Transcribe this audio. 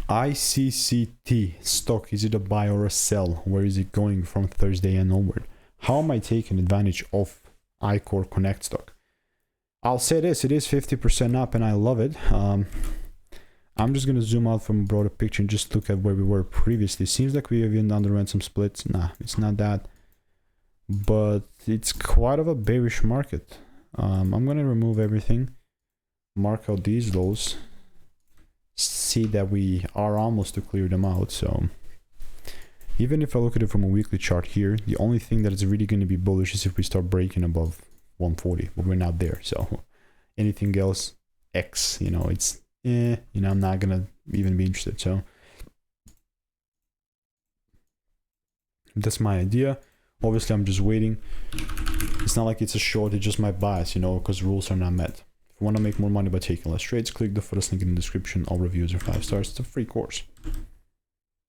ICCT Stock, is it a buy or a sell? Where is it going from Thursday and onward? How am I taking advantage of iCoreConnect stock? I'll say this, it is 50% up and I love it. I'm just going to zoom out from a broader picture and just look at where we were previously. Seems like we have even underwent some splits. Nah, it's not that. But it's quite of a bearish market. I'm going to remove everything. Mark out these lows. See that we are almost to clear them out. So even if I look at it from a weekly chart here, the only thing that is really going to be bullish is if we start breaking above 140, but we're not there. So anything else, X, you know, it's you know, I'm not gonna even be interested. So that's my idea. Obviously I'm just waiting. It's not like it's a short, it's just my bias, you know, because rules are not met. If you want to make more money by taking less trades, click the first link in the description. All reviews are 5 stars. It's a free course.